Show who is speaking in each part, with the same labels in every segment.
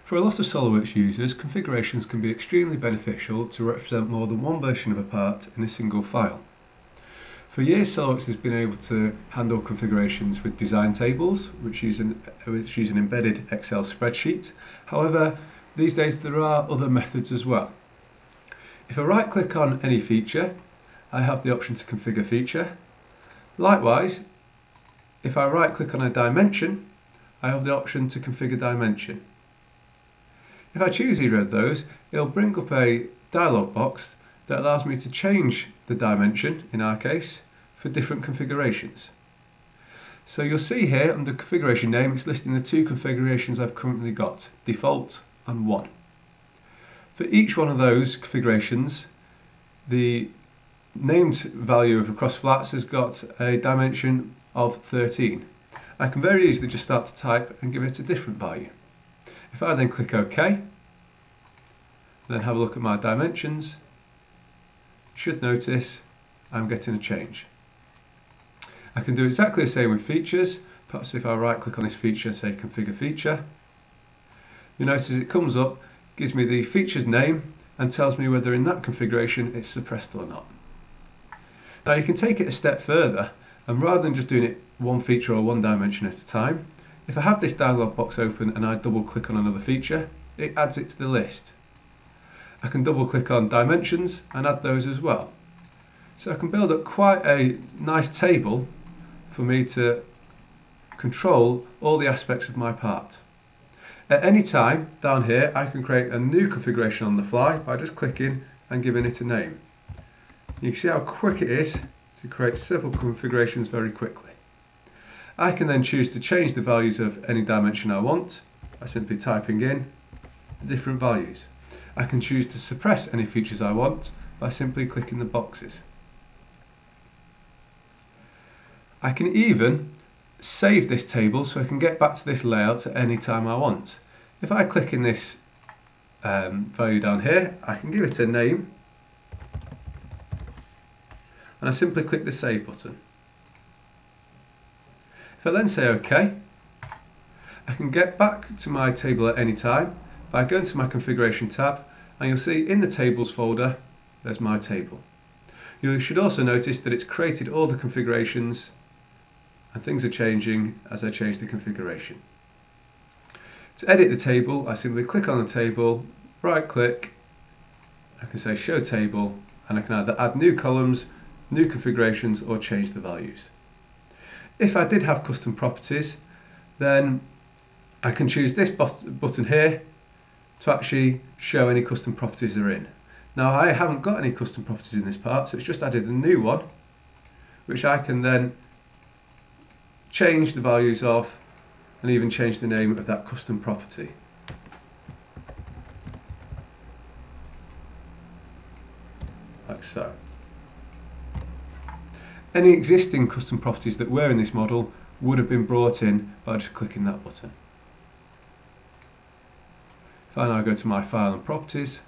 Speaker 1: For a lot of SolidWorks users, configurations can be extremely beneficial to represent more than one version of a part in a single file. For years, SolidWorks has been able to handle configurations with design tables, which use an embedded Excel spreadsheet. However, these days there are other methods as well. If I right-click on any feature, I have the option to configure feature. Likewise, if I right-click on a dimension, I have the option to configure dimension. If I choose either of those, it'll bring up a dialog box that allows me to change the dimension, in our case, for different configurations. So you'll see here under configuration name, it's listing the two configurations I've currently got, default and 1. For each one of those configurations, the named value of across flats has got a dimension of 13. I can very easily just start to type and give it a different value. If I then click OK, then have a look at my dimensions, you should notice I'm getting a change. I can do exactly the same with features. Perhaps if I right click on this feature and say configure feature, you notice it comes up, gives me the feature's name and tells me whether in that configuration it's suppressed or not. Now you can take it a step further, and rather than just doing it one feature or one dimension at a time, if I have this dialog box open and I double click on another feature, it adds it to the list. I can double click on dimensions and add those as well. So I can build up quite a nice table for me to control all the aspects of my part. At any time down here I can create a new configuration on the fly by just clicking and giving it a name. You can see how quick it is to create several configurations very quickly. I can then choose to change the values of any dimension I want by simply typing in different values. I can choose to suppress any features I want by simply clicking the boxes. I can even save this table so I can get back to this layout at any time I want. If I click in this value down here, I can give it a name and I simply click the save button. If I then say OK, I can get back to my table at any time by going to my configuration tab, and you'll see in the tables folder there's my table. You should also notice that it's created all the configurations and things are changing as I change the configuration. To edit the table, I simply click on the table, right click, I can say show table, and I can either add new columns, new configurations, or change the values. If I did have custom properties, then I can choose this button here to actually show any custom properties they're in. Now I haven't got any custom properties in this part, so it's just added a new one, which I can then change the values of and even change the name of that custom property. Like so. Any existing custom properties that were in this model would have been brought in by just clicking that button. If I now go to my file and properties,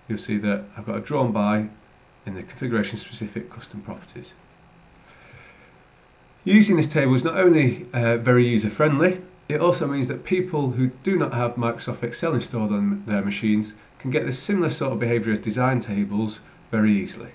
Speaker 1: you'll see that I've got a drawn by in the configuration specific custom properties. Using this table is not only very user friendly, it also means that people who do not have Microsoft Excel installed on their machines can get the similar sort of behaviour as design tables very easily.